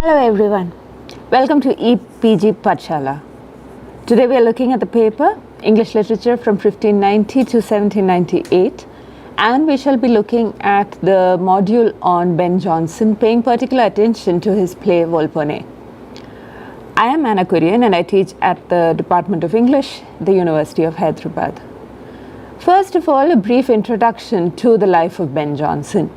Hello everyone, welcome to EPG Pathshala. Today we are looking at the paper English Literature from 1590 to 1798, and we shall be looking at the module on Ben Jonson, paying particular attention to his play Volpone. I am Anna Kurian and I teach at the Department of English, the University of Hyderabad. First of all, a brief introduction to the life of Ben Jonson.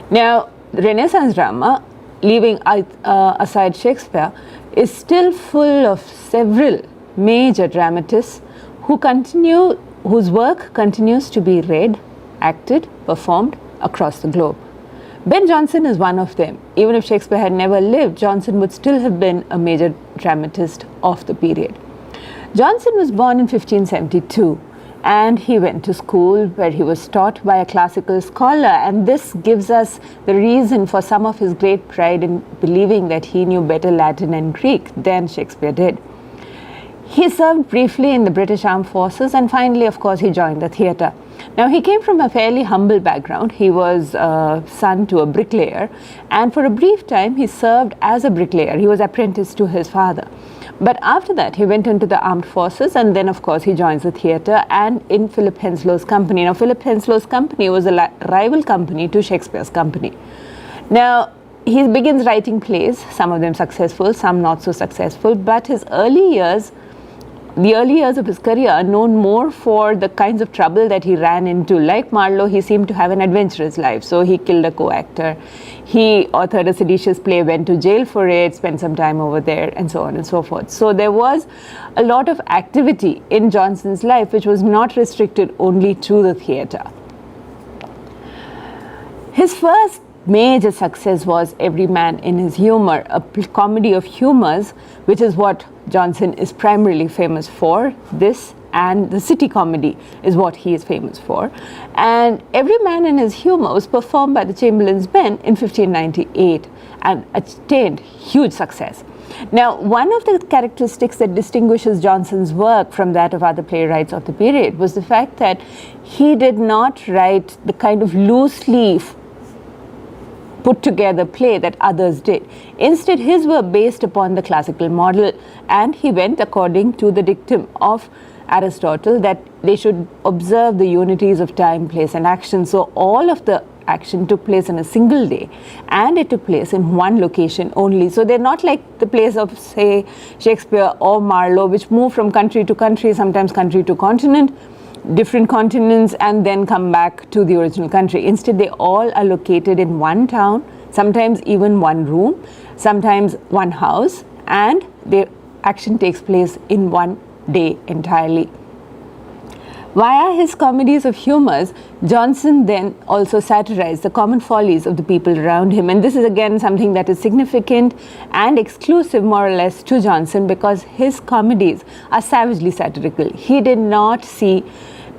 Now, Renaissance drama, leaving aside Shakespeare, is still full of several major dramatists whose work continues to be read, acted, performed across the globe. Ben Jonson is one of them. Even if Shakespeare had never lived, Jonson would still have been a major dramatist of the period. Jonson was born in 1572. And he went to school where he was taught by a classical scholar, and this gives us the reason for some of his great pride in believing that he knew better Latin and Greek than Shakespeare did. He served briefly in the British Armed Forces, and finally, of course, he joined the theatre. Now, he came from a fairly humble background. He was son to a bricklayer, and for a brief time, he served as a bricklayer. He was apprenticed to his father. But after that, he went into the armed forces, and then, of course, he joins the theatre and in Philip Henslow's company. Now, Philip Henslow's company was a rival company to Shakespeare's company. Now, he begins writing plays, some of them successful, some not so successful, but the early years of his career are known more for the kinds of trouble that he ran into. Like Marlowe, he seemed to have an adventurous life. So he killed a co-actor. He authored a seditious play, went to jail for it, spent some time over there, and so on and so forth. So there was a lot of activity in Jonson's life, which was not restricted only to the theatre. His first major success was Every Man in His Humour, a comedy of humours, which is what Jonson is primarily famous for. This and the city comedy is what he is famous for. And Every Man in His Humour was performed by the Chamberlain's Men in 1598 and attained huge success. Now, one of the characteristics that distinguishes Jonson's work from that of other playwrights of the period was the fact that he did not write the kind of loosely put together play that others did. Instead, his were based upon the classical model, and he went according to the dictum of Aristotle that they should observe the unities of time, place, and action. So all of the action took place in a single day, and it took place in one location only. So they're not like the plays of, say, Shakespeare or Marlowe, which move from country to country, sometimes country to continent, different continents, and then come back to the original country. Instead, they all are located in one town, sometimes even one room, sometimes one house, and their action takes place in one day entirely. Via his comedies of humours, Jonson then also satirized the common follies of the people around him. And this is again something that is significant and exclusive, more or less, to Jonson, because his comedies are savagely satirical. He did not see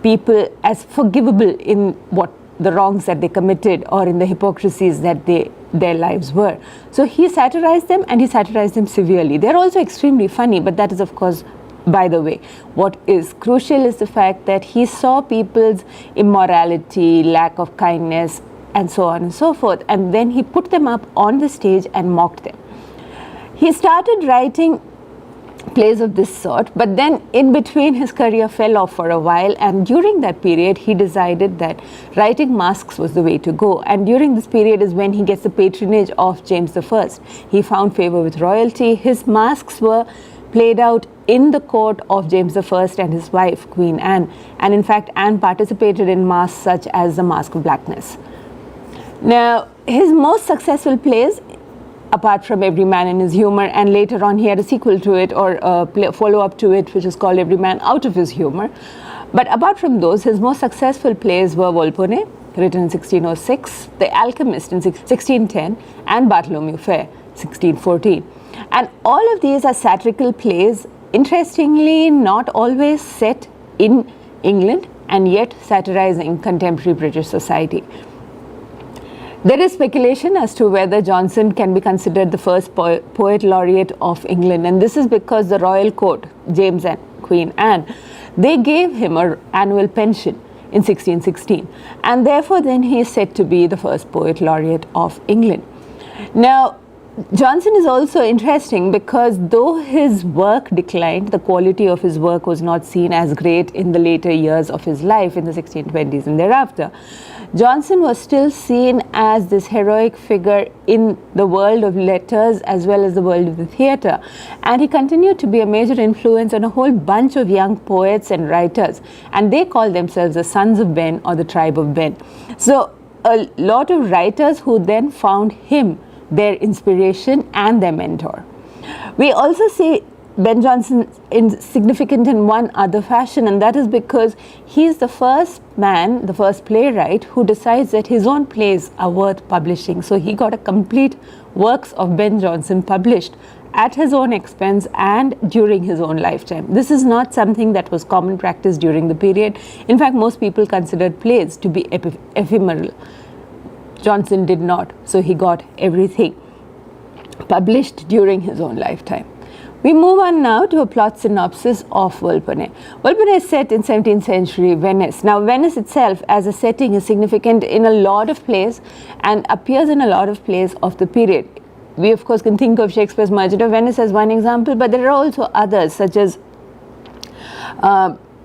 people as forgivable in what the wrongs that they committed or in the hypocrisies that their lives were. So he satirized them, and he satirized them severely. They're also extremely funny, but that is, of course, by the way. What is crucial is the fact that he saw people's immorality, lack of kindness, and so on and so forth, and then he put them up on the stage and mocked them. He started writing plays of this sort, but then in between his career fell off for a while, and during that period he decided that writing masks was the way to go. And during this period is when he gets the patronage of James I. He found favor with royalty. His masks were played out in the court of James I and his wife, Queen Anne. And in fact, Anne participated in masks such as the Mask of Blackness. Now, his most successful plays, apart from Every Man in His Humour, and later on he had a sequel to it, or a follow-up to it, which is called Every Man Out of His Humour. But apart from those, his most successful plays were Volpone, written in 1606, The Alchemist in 1610, and Bartholomew Fair, 1614. And all of these are satirical plays, interestingly not always set in England, and yet satirizing contemporary British society. There is speculation as to whether Jonson can be considered the first poet laureate of England, and this is because the royal court, James and Queen Anne, they gave him an annual pension in 1616, and therefore then he is said to be the first poet laureate of England. Now, Johnson is also interesting because though his work declined, the quality of his work was not seen as great in the later years of his life in the 1620s and thereafter. Johnson was still seen as this heroic figure in the world of letters as well as the world of the theatre, and he continued to be a major influence on a whole bunch of young poets and writers, and they call themselves the Sons of Ben or the Tribe of Ben. So a lot of writers who then found him their inspiration and their mentor. We also see Ben Jonson significant in one other fashion, and that is because he is the first man, the first playwright who decides that his own plays are worth publishing. So he got a complete works of Ben Jonson published at his own expense and during his own lifetime. This is not something that was common practice during the period. In fact, most people considered plays to be ephemeral. Johnson did not, so he got everything published during his own lifetime. We move on now to a plot synopsis of Volpone. Volpone is set in 17th century Venice. Now, Venice itself as a setting is significant in a lot of plays and appears in a lot of plays of the period. We, of course, can think of Shakespeare's Merchant of Venice as one example, but there are also others, such as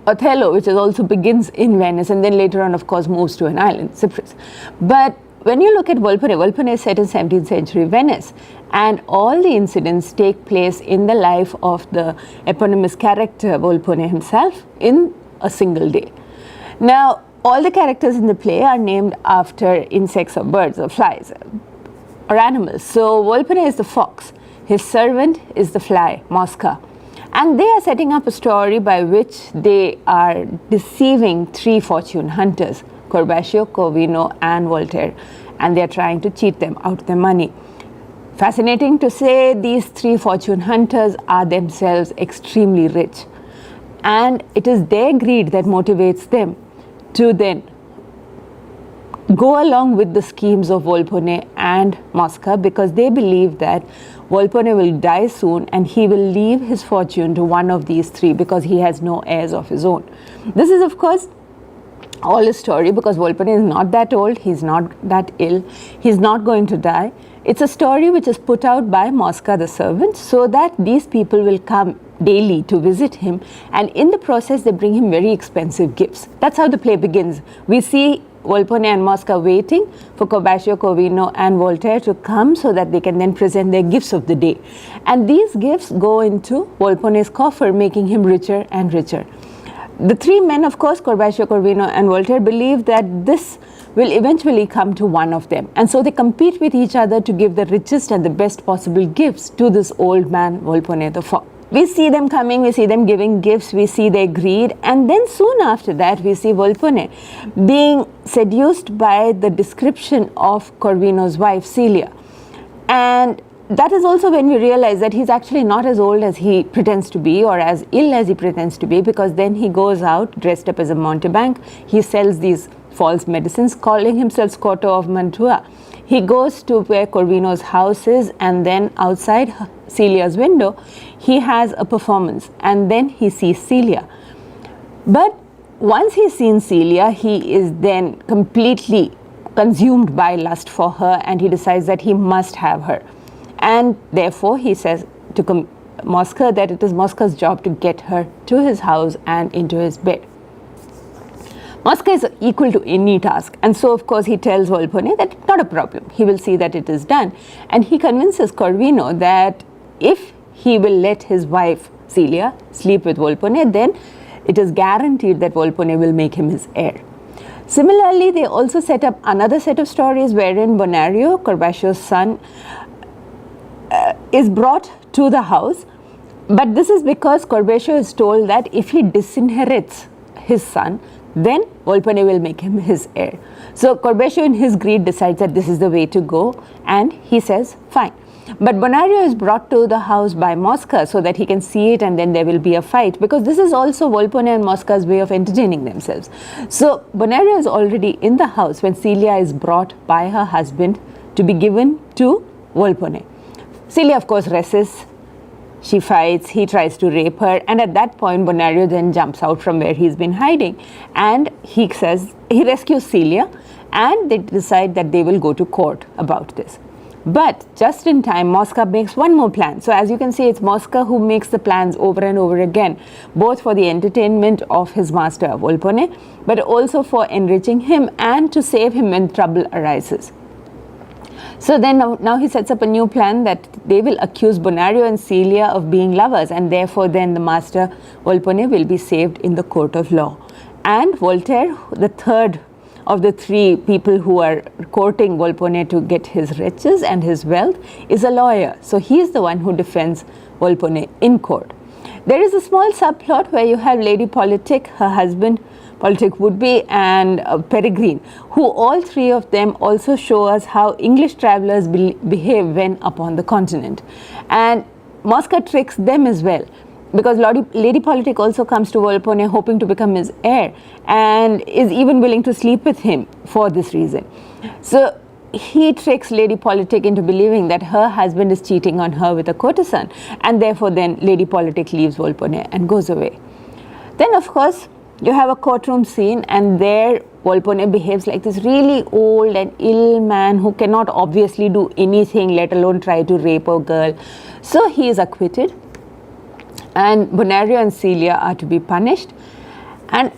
Othello, which also begins in Venice and then later on, of course, moves to an island, Cyprus. But when you look at Volpone, Volpone is set in 17th century Venice, and all the incidents take place in the life of the eponymous character Volpone himself in a single day. Now, all the characters in the play are named after insects or birds or flies or animals. So Volpone is the fox, his servant is the fly, Mosca. And they are setting up a story by which they are deceiving three fortune hunters, Corbaccio, Corvino, and Voltaire, and they are trying to cheat them out of their money. Fascinating to say, these three fortune hunters are themselves extremely rich, and it is their greed that motivates them to then go along with the schemes of Volpone and Mosca, because they believe that Volpone will die soon and he will leave his fortune to one of these three because he has no heirs of his own. This is, of course, all a story because Volpone is not that old, he's not that ill, he's not going to die. It's a story which is put out by Mosca the servant so that these people will come daily to visit him, and in the process they bring him very expensive gifts. That's how the play begins. We see Volpone and Mosca waiting for Corbaccio, Corvino, and Voltaire to come so that they can then present their gifts of the day. And these gifts go into Volpone's coffer, making him richer and richer. The three men, of course, Corbaccio, Corvino, and Voltaire, believe that this will eventually come to one of them. And so they compete with each other to give the richest and the best possible gifts to this old man, Volpone the fox. We see them coming, we see them giving gifts, we see their greed, and then soon after that we see Volpone being seduced by the description of Corvino's wife, Celia. And that is also when we realize that he's actually not as old as he pretends to be or as ill as he pretends to be, because then he goes out dressed up as a mountebank. He sells these false medicines, calling himself Scotto of Mantua. He goes to where Corvino's house is, and then outside Celia's window, he has a performance, and then he sees Celia. But once he's seen Celia, he is then completely consumed by lust for her, and he decides that he must have her. And therefore, he says to Mosca that it is Mosca's job to get her to his house and into his bed. Mosca is equal to any task, and so of course he tells Volpone that it's not a problem, he will see that it is done, and he convinces Corvino that if he will let his wife Celia sleep with Volpone, then it is guaranteed that Volpone will make him his heir. Similarly, they also set up another set of stories wherein Bonario, Corbaccio's son, is brought to the house, but this is because Corbaccio is told that if he disinherits his son, then Volpone will make him his heir. So Corbaccio in his greed decides that this is the way to go, and he says fine. But Bonario is brought to the house by Mosca so that he can see it, and then there will be a fight, because this is also Volpone and Mosca's way of entertaining themselves. So Bonario is already in the house when Celia is brought by her husband to be given to Volpone. Celia, of course, resists. She fights, he tries to rape her, and at that point Bonario then jumps out from where he's been hiding, and he says he rescues Celia, and they decide that they will go to court about this. But just in time, Mosca makes one more plan. So as you can see, it's Mosca who makes the plans over and over again, both for the entertainment of his master Volpone, but also for enriching him and to save him when trouble arises. So then now he sets up a new plan that they will accuse Bonario and Celia of being lovers, and therefore then the master Volpone will be saved in the court of law. And Voltaire, the third of the three people who are courting Volpone to get his riches and his wealth, is a lawyer. So he is the one who defends Volpone in court. There is a small subplot where you have Lady Politic, her husband, Politic would-be, and Peregrine, who all three of them also show us how English travellers behave when upon the continent. And Mosca tricks them as well, because Lady Politic also comes to Volpone hoping to become his heir and is even willing to sleep with him for this reason. So he tricks Lady Politic into believing that her husband is cheating on her with a courtesan, and therefore then Lady Politic leaves Volpone and goes away. Then of course you have a courtroom scene, and there Volpone behaves like this really old and ill man who cannot obviously do anything, let alone try to rape a girl. So he is acquitted, and Bonario and Celia are to be punished. And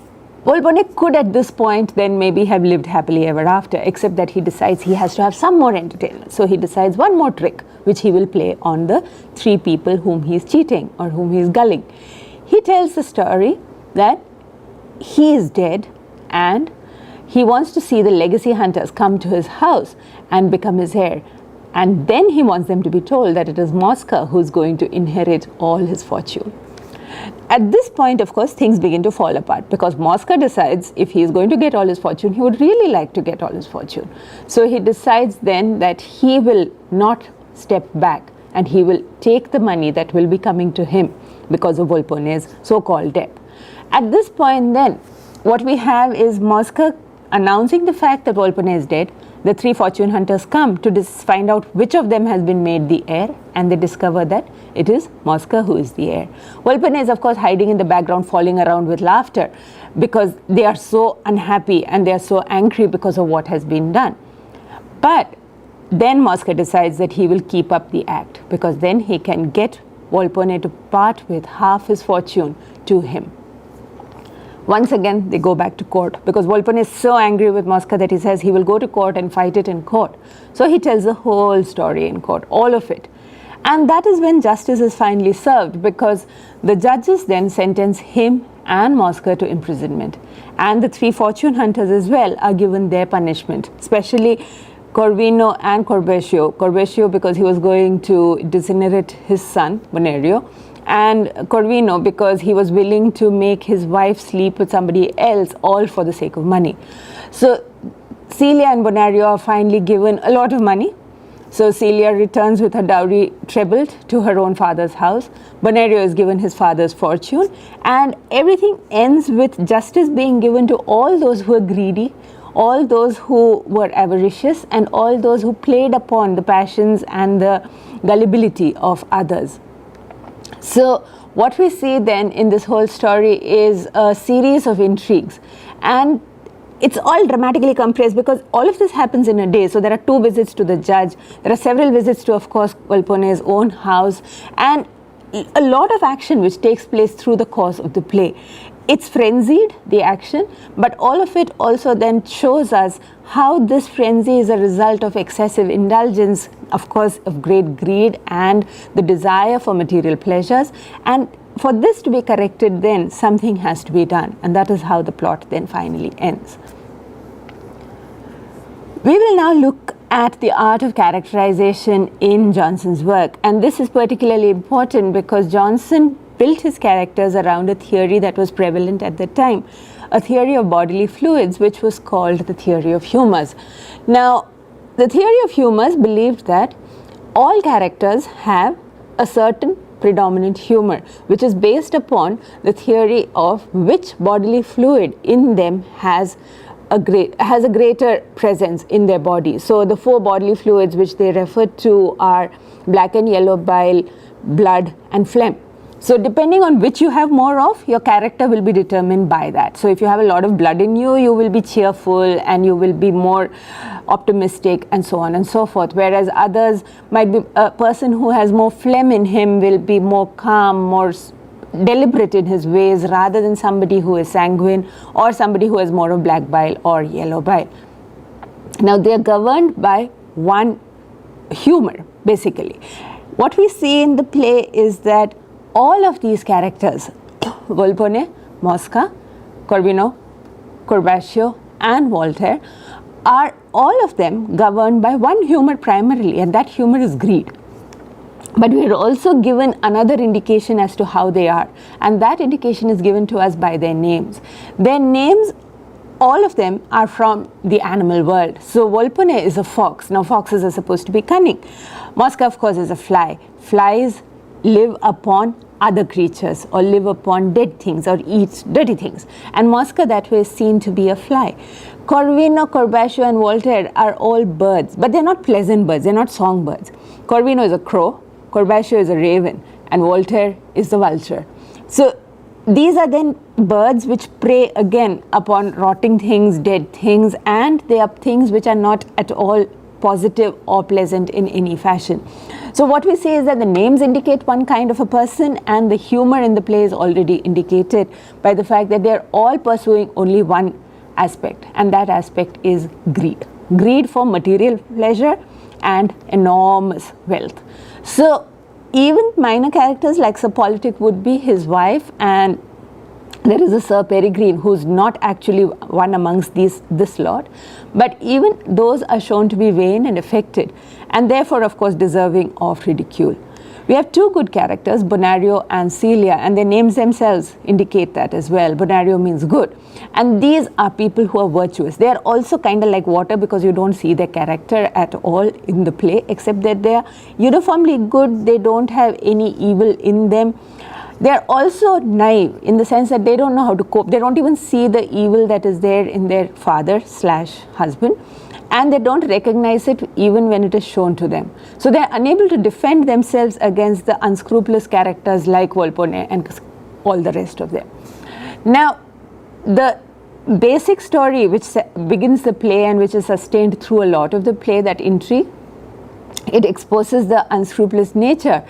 Volpone could at this point then maybe have lived happily ever after, except that he decides he has to have some more entertainment. So he decides one more trick, which he will play on the three people whom he is cheating or whom he is gulling. He tells the story that he is dead and he wants to see the legacy hunters come to his house and become his heir. And then he wants them to be told that it is Mosca who is going to inherit all his fortune. At this point, of course, things begin to fall apart, because Mosca decides if he is going to get all his fortune, he would really like to get all his fortune. So he decides then that he will not step back and he will take the money that will be coming to him because of Volpone's so-called death. At this point then, what we have is Mosca announcing the fact that Volpone is dead. The three fortune hunters come to find out which of them has been made the heir, and they discover that it is Mosca who is the heir. Volpone is of course hiding in the background, falling around with laughter, because they are so unhappy and they are so angry because of what has been done. But then Mosca decides that he will keep up the act, because then he can get Volpone to part with half his fortune to him. Once again, they go back to court, because Volpone is so angry with Mosca that he says he will go to court and fight it in court. So he tells the whole story in court, all of it. And that is when justice is finally served, because the judges then sentence him and Mosca to imprisonment. And the three fortune hunters as well are given their punishment, especially Corvino and Corvecchio. Corvecchio because he was going to disinherit his son, Bonario, and Corvino because he was willing to make his wife sleep with somebody else, all for the sake of money. So Celia and Bonario are finally given a lot of money. So Celia returns with her dowry trebled to her own father's house. Bonario is given his father's fortune, and everything ends with justice being given to all those who are greedy, all those who were avaricious, and all those who played upon the passions and the gullibility of others. So what we see then in this whole story is a series of intrigues, and it's all dramatically compressed because all of this happens in a day. So there are 2 visits to the judge, there are several visits to, of course, Volpone's own house, and a lot of action which takes place through the course of the play. It's frenzied, the action, but all of it also then shows us how this frenzy is a result of excessive indulgence, of course, of great greed and the desire for material pleasures. And for this to be corrected, then something has to be done, and that is how the plot then finally ends. We will now look at the art of characterization in Jonson's work, and this is particularly important because Jonson built his characters around a theory that was prevalent at the time, a theory of bodily fluids which was called the theory of humours. Now, the theory of humours believed that all characters have a certain predominant humour, which is based upon the theory of which bodily fluid in them has a greater presence in their body. So the 4 bodily fluids which they refer to are black and yellow bile, blood and phlegm. So depending on which you have more of, your character will be determined by that. So if you have a lot of blood in you, you will be cheerful and you will be more optimistic and so on and so forth. Whereas others might be, a person who has more phlegm in him will be more calm, more deliberate in his ways, rather than somebody who is sanguine or somebody who has more of black bile or yellow bile. Now they are governed by one humor, basically. What we see in the play is that all of these characters, Volpone, Mosca, Corvino, Corbaccio and Voltaire, are all of them governed by one humor primarily, and that humor is greed. But we are also given another indication as to how they are, and that indication is given to us by their names. Their names, all of them, are from the animal world. So Volpone is a fox. Now foxes are supposed to be cunning. Mosca, of course, is a fly. Flies live upon other creatures or live upon dead things or eat dirty things. And Mosca that way is seen to be a fly. Corvino, Corbaccio and Voltaire are all birds, but they're not pleasant birds, they're not songbirds. Corvino is a crow, Corbaccio is a raven, and Voltaire is the vulture. So these are then birds which prey again upon rotting things, dead things, and they are things which are not at all positive or pleasant in any fashion. So what we say is that the names indicate one kind of a person, and the humor in the play is already indicated by the fact that they are all pursuing only one aspect, and that aspect is greed. Greed for material pleasure and enormous wealth. So even minor characters like Sir Politic would be his wife, and there is a Sir Peregrine who's not actually one amongst this lot, but even those are shown to be vain and affected, and therefore of course deserving of ridicule. We have two good characters, Bonario and Celia, and their names themselves indicate that as well. Bonario means good, and these are people who are virtuous. They are also kind of like water, because you don't see their character at all in the play, except that they are uniformly good. They don't have any evil in them. They are also naive in the sense that they don't know how to cope. They don't even see the evil that is there in their father/husband, and they don't recognize it even when it is shown to them. So they are unable to defend themselves against the unscrupulous characters like Volpone and all the rest of them. Now, the basic story which begins the play and which is sustained through a lot of the play, that intrigue, it exposes the unscrupulous nature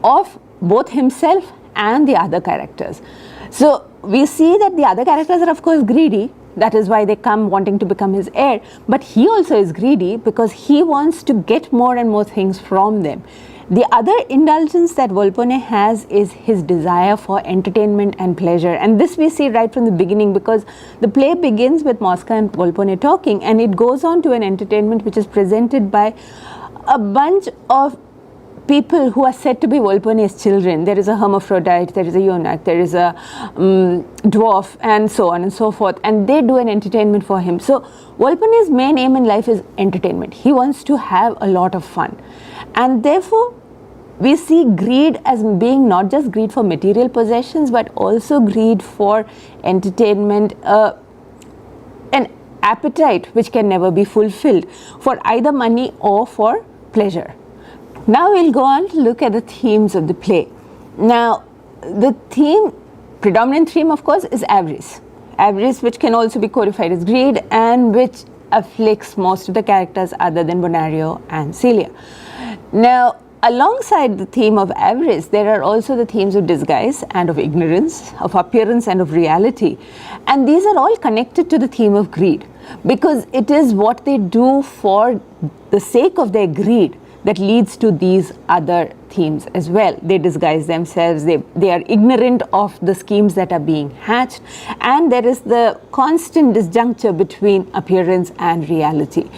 of both himself and the other characters. So we see that the other characters are of course greedy. That is why they come wanting to become his heir. But he also is greedy because he wants to get more and more things from them. The other indulgence that Volpone has is his desire for entertainment and pleasure. And this we see right from the beginning, because the play begins with Mosca and Volpone talking, and it goes on to an entertainment which is presented by a bunch of people who are said to be Volpone's children. There is a hermaphrodite, there is a eunuch, there is a dwarf, and so on and so forth, and they do an entertainment for him. So Volpone's main aim in life is entertainment. He wants to have a lot of fun, and therefore we see greed as being not just greed for material possessions, but also greed for entertainment, an appetite which can never be fulfilled for either money or for pleasure. Now we'll go on to look at the themes of the play. Now, the predominant theme of course is avarice. Avarice, which can also be codified as greed, and which afflicts most of the characters other than Bonario and Celia. Now, alongside the theme of avarice, there are also the themes of disguise and of ignorance, of appearance and of reality. And these are all connected to the theme of greed, because it is what they do for the sake of their greed that leads to these other themes as well. They disguise themselves, they are ignorant of the schemes that are being hatched, and there is the constant disjuncture between appearance and reality.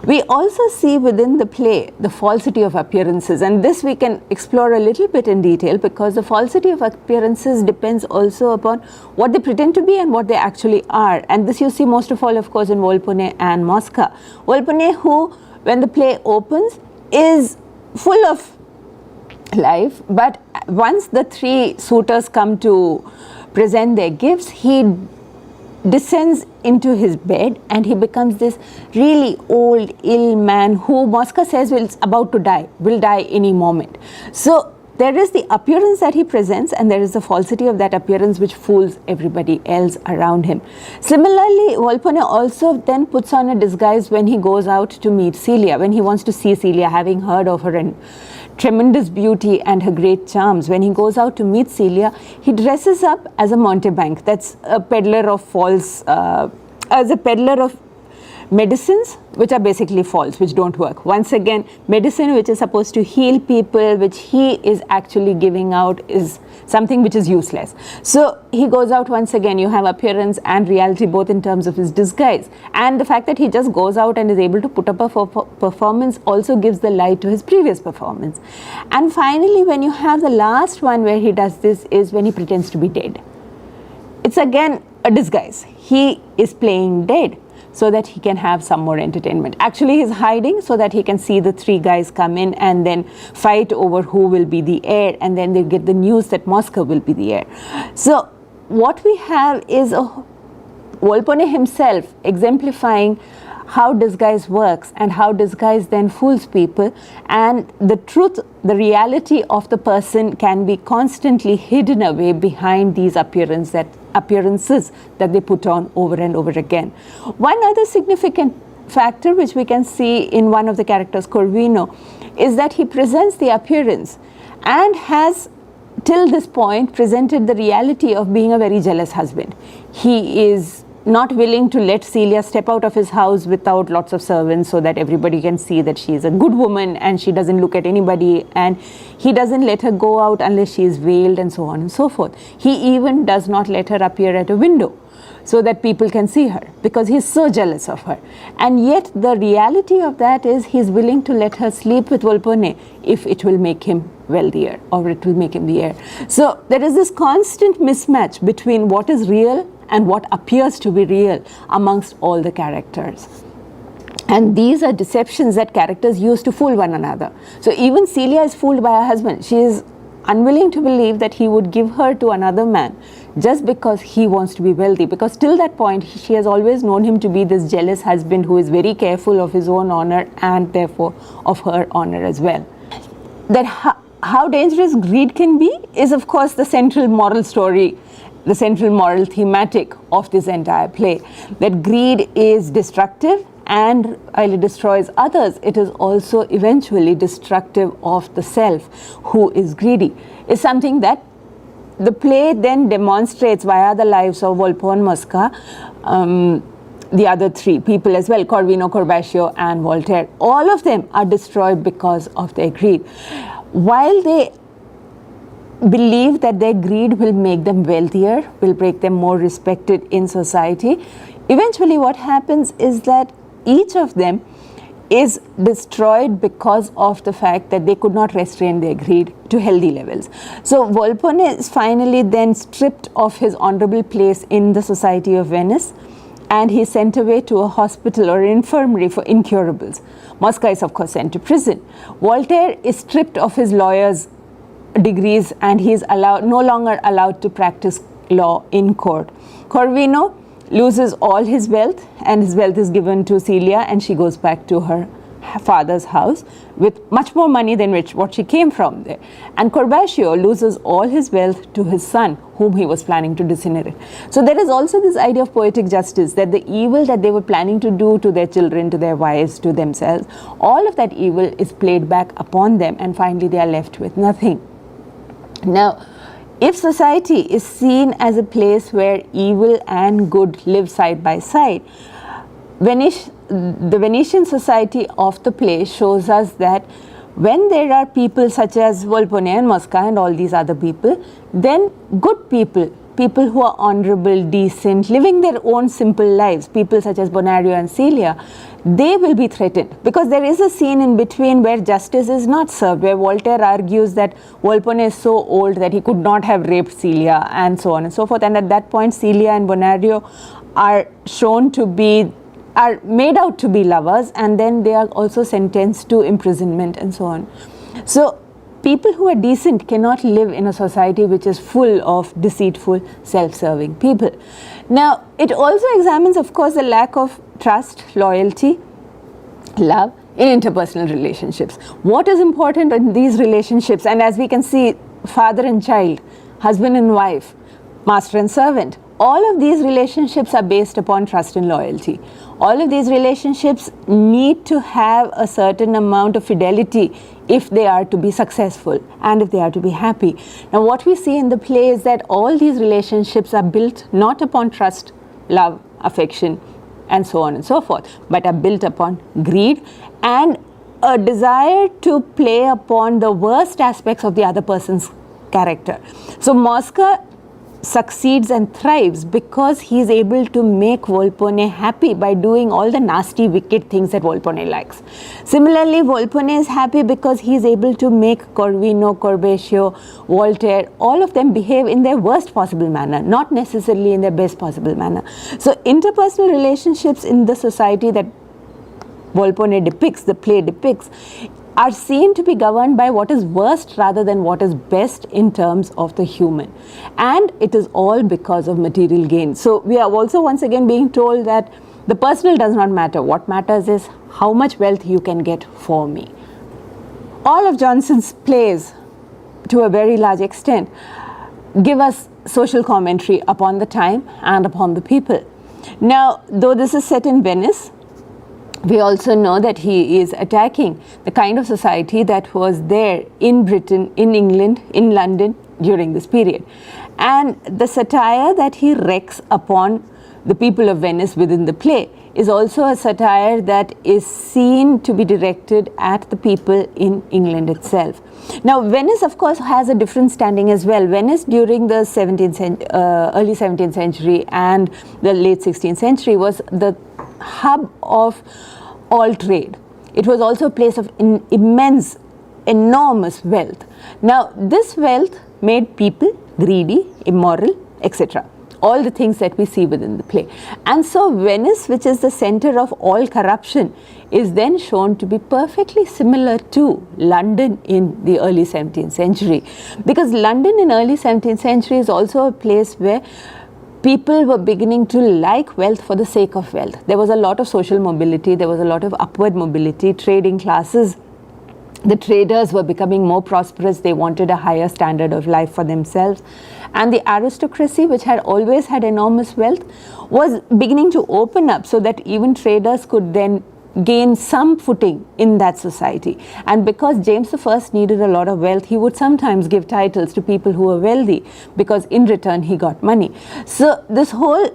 We also see within the play the falsity of appearances, and this we can explore a little bit in detail, because the falsity of appearances depends also upon what they pretend to be and what they actually are. And this you see most of all, of course, in Volpone and Mosca. Volpone, who, when the play opens, is full of life, but once the three suitors come to present their gifts, he descends into his bed and he becomes this really old, ill man who Mosca says is about to die, will die any moment. So there is the appearance that he presents, and there is the falsity of that appearance which fools everybody else around him. Similarly, Volpone also then puts on a disguise when he goes out to meet Celia, when he wants to see Celia, having heard of her tremendous beauty and her great charms. When he goes out to meet Celia, he dresses up as a mountebank, that's a peddler of as a peddler of medicines which are basically false, which don't work. Once again, medicine which is supposed to heal people, which he is actually giving out, is something which is useless. So he goes out once again, you have appearance and reality both in terms of his disguise. And the fact that he just goes out and is able to put up a performance also gives the lie to his previous performance. And finally, when you have the last one where he does this is when he pretends to be dead. It's again a disguise. He is playing dead so that he can have some more entertainment. Actually, he's hiding so that he can see the three guys come in and then fight over who will be the heir, and then they get the news that Mosca will be the heir. So what we have is Volpone himself exemplifying how disguise works and how disguise then fools people, and the truth, the reality of the person can be constantly hidden away behind these appearances that they put on over and over again. One other significant factor which we can see in one of the characters, Corvino, is that he presents the appearance and has till this point presented the reality of being a very jealous husband. He is not willing to let Celia step out of his house without lots of servants so that everybody can see that she is a good woman and she doesn't look at anybody, and he doesn't let her go out unless she is veiled, and so on and so forth. He even does not let her appear at a window so that people can see her, because he's so jealous of her. And yet the reality of that is he's willing to let her sleep with Volpone if it will make him wealthier or it will make him the heir. So there is this constant mismatch between what is real and what appears to be real amongst all the characters. And these are deceptions that characters use to fool one another. So even Celia is fooled by her husband. She is unwilling to believe that he would give her to another man just because he wants to be wealthy, because till that point she has always known him to be this jealous husband who is very careful of his own honor and therefore of her honor as well. That how dangerous greed can be is of course the central moral story, the central moral thematic of this entire play, that greed is destructive, and while it destroys others, it is also eventually destructive of the self who is greedy, is something that the play then demonstrates via the lives of Volpone, Mosca, the other three people as well, Corvino, Corbaccio and Voltaire. All of them are destroyed because of their greed. While they believe that their greed will make them wealthier, will make them more respected in society, eventually what happens is that each of them is destroyed because of the fact that they could not restrain their greed to healthy levels. So Volpone is finally then stripped of his honorable place in the Society of Venice, and he is sent away to a hospital or infirmary for incurables. Mosca is of course sent to prison. Voltaire is stripped of his lawyer's degrees and he is no longer allowed to practice law in court. Corvino loses all his wealth, and his wealth is given to Celia, and she goes back to her father's house with much more money than what she came from there. And Corbaccio loses all his wealth to his son, whom he was planning to disinherit. So there is also this idea of poetic justice, that the evil that they were planning to do to their children, to their wives, to themselves, all of that evil is played back upon them, and finally they are left with nothing. Now, if society is seen as a place where evil and good live side by side, the Venetian society of the play shows us that when there are people such as Volpone and Mosca and all these other people, then good people, people who are honorable, decent, living their own simple lives, people such as Bonario and Celia, they will be threatened, because there is a scene in between where justice is not served, where Voltaire argues that Volpone is so old that he could not have raped Celia, and so on and so forth. And at that point Celia and Bonario are made out to be lovers, and then they are also sentenced to imprisonment and so on. So people who are decent cannot live in a society which is full of deceitful, self-serving people. Now, it also examines, of course, the lack of trust, loyalty, love in interpersonal relationships. What is important in these relationships, and as we can see, father and child, husband and wife, master and servant, all of these relationships are based upon trust and loyalty. All of these relationships need to have a certain amount of fidelity if they are to be successful and if they are to be happy. Now, what we see in the play is that all these relationships are built not upon trust, love, affection, and so on and so forth, but are built upon greed and a desire to play upon the worst aspects of the other person's character. So Mosca succeeds and thrives because he is able to make Volpone happy by doing all the nasty, wicked things that Volpone likes. Similarly, Volpone is happy because he is able to make Corvino, Corbatio, Voltaire, all of them behave in their worst possible manner, not necessarily in their best possible manner. So interpersonal relationships in the society that Volpone depicts, the play depicts, are seen to be governed by what is worst rather than what is best in terms of the human. And it is all because of material gain. So we are also once again being told that the personal does not matter. What matters is how much wealth you can get for me. All of Johnson's plays, to a very large extent, give us social commentary upon the time and upon the people. Now, though this is set in Venice, we also know that he is attacking the kind of society that was there in Britain, in England, in London during this period. And the satire that he wreaks upon the people of Venice within the play is also a satire that is seen to be directed at the people in England itself. Now, Venice, of course, has a different standing as well. Venice during the early 17th century and the late 16th century was the hub of all trade. It was also a place of immense, enormous wealth. Now, this wealth made people greedy, immoral, etc. All the things that we see within the play. And so Venice, which is the center of all corruption, is then shown to be perfectly similar to London in the early 17th century. Because London in early 17th century is also a place where people were beginning to like wealth for the sake of wealth. There was a lot of social mobility, there was a lot of upward mobility, trading classes. The traders were becoming more prosperous, they wanted a higher standard of life for themselves. And the aristocracy, which had always had enormous wealth, was beginning to open up so that even traders could then gain some footing in that society. And because James I needed a lot of wealth, he would sometimes give titles to people who were wealthy because in return he got money. So this whole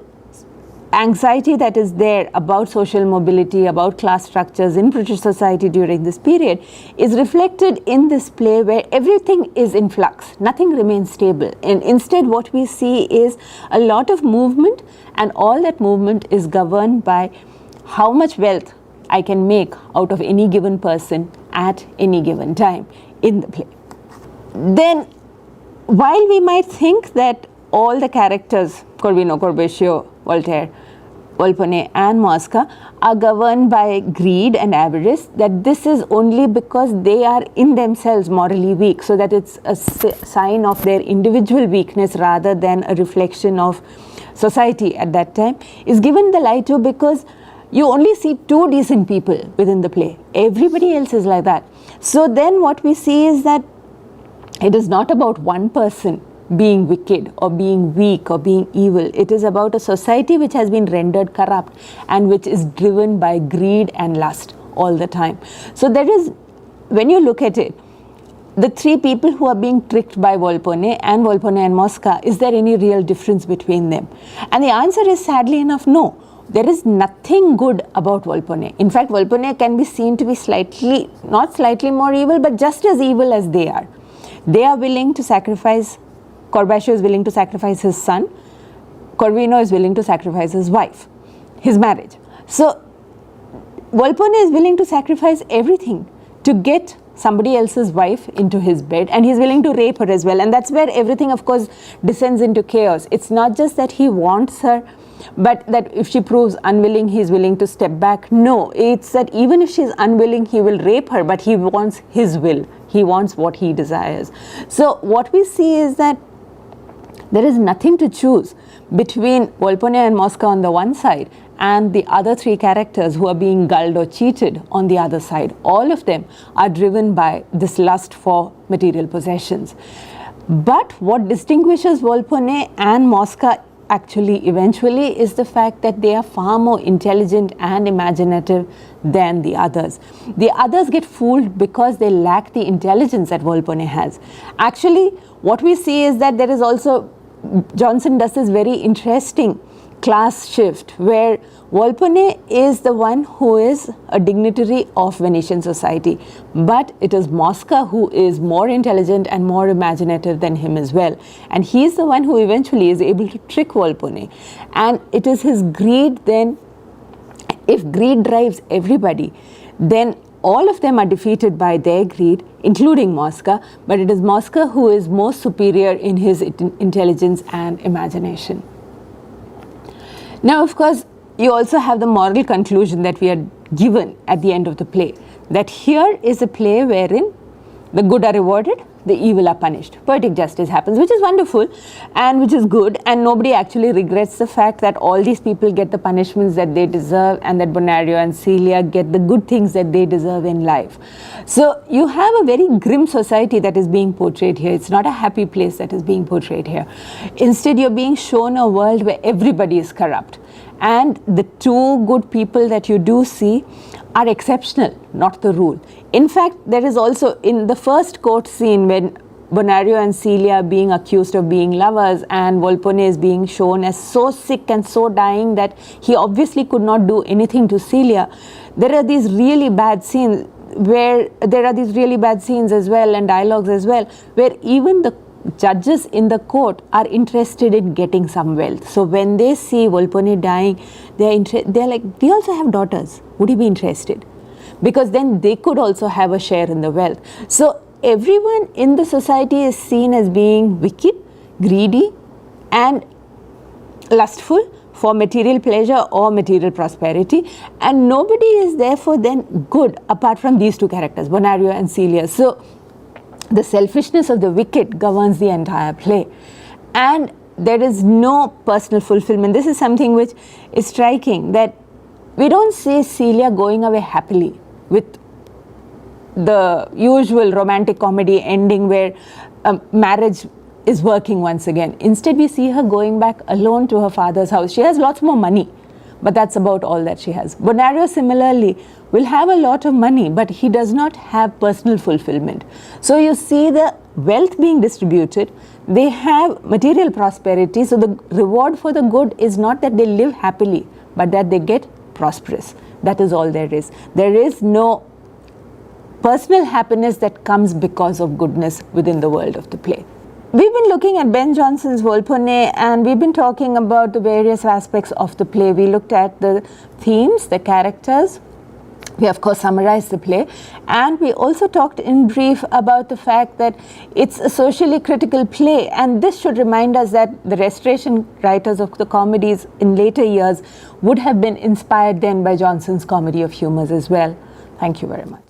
anxiety that is there about social mobility, about class structures in British society during this period is reflected in this play where everything is in flux, nothing remains stable. And instead what we see is a lot of movement, and all that movement is governed by how much wealth I can make out of any given person at any given time in the play. Then, while we might think that all the characters, Corvino, Corbatio, Voltaire, Volpone and Mosca, are governed by greed and avarice, that this is only because they are in themselves morally weak, so that it's a sign of their individual weakness rather than a reflection of society at that time, is given the lie to because you only see two decent people within the play. Everybody else is like that. So then what we see is that it is not about one person being wicked or being weak or being evil. It is about a society which has been rendered corrupt and which is driven by greed and lust all the time. So there is, when you look at it, the three people who are being tricked by Volpone and Mosca, is there any real difference between them? And the answer is sadly enough, no. There is nothing good about Volpone. In fact, Volpone can be seen to be slightly, not slightly more evil, but just as evil as they are. They are willing to sacrifice, Corbatio is willing to sacrifice his son, Corvino is willing to sacrifice his wife, his marriage. So, Volpone is willing to sacrifice everything to get somebody else's wife into his bed, and he's willing to rape her as well. And that's where everything, of course, descends into chaos. It's not just that he wants her, but that if she proves unwilling, he's willing to step back. No, it's that even if she's unwilling, he will rape her, but he wants his will. He wants what he desires. So what we see is that there is nothing to choose between Volpone and Mosca on the one side and the other three characters who are being gulled or cheated on the other side. All of them are driven by this lust for material possessions. But what distinguishes Volpone and Mosca actually eventually is the fact that they are far more intelligent and imaginative than the others. The others get fooled because they lack the intelligence that Volpone has. Actually, what we see is that there is also, Johnson does this very interesting class shift where Volpone is the one who is a dignitary of Venetian society, but it is Mosca who is more intelligent and more imaginative than him as well. And he is the one who eventually is able to trick Volpone. And it is his greed then, if greed drives everybody, then all of them are defeated by their greed, including Mosca, but it is Mosca who is most superior in his intelligence and imagination. Now, of course, you also have the moral conclusion that we are given at the end of the play, that here is a play wherein the good are rewarded, the evil are punished. Poetic justice happens, which is wonderful and which is good, and nobody actually regrets the fact that all these people get the punishments that they deserve and that Bonario and Celia get the good things that they deserve in life. So you have a very grim society that is being portrayed here. It's not a happy place that is being portrayed here. Instead, you're being shown a world where everybody is corrupt. And the two good people that you do see are exceptional, not the rule. In fact, there is also in the first court scene when Bonario and Celia are being accused of being lovers and Volpone is being shown as so sick and so dying that he obviously could not do anything to Celia. There are these really bad scenes as well and dialogues as well, where even the judges in the court are interested in getting some wealth. So when they see Volpone dying, they're like, we also have daughters. Would you be interested? Because then they could also have a share in the wealth. So everyone in the society is seen as being wicked, greedy, and lustful for material pleasure or material prosperity, and nobody is therefore then good apart from these two characters, Bonario and Celia. So the selfishness of the wicked governs the entire play, and there is no personal fulfillment. This is something which is striking, that we don't see Celia going away happily with the usual romantic comedy ending where marriage is working once again. Instead, we see her going back alone to her father's house. She has lots more money, but that's about all that she has. Bonario similarly will have a lot of money, but he does not have personal fulfillment. So you see the wealth being distributed, they have material prosperity, so the reward for the good is not that they live happily, but that they get prosperous. That is all there is. There is no personal happiness that comes because of goodness within the world of the play. We've been looking at Ben Jonson's Volpone, and we've been talking about the various aspects of the play. We looked at the themes, the characters. We of course summarized the play, and we also talked in brief about the fact that it's a socially critical play, and this should remind us that the Restoration writers of the comedies in later years would have been inspired then by Jonson's comedy of humours as well. Thank you very much.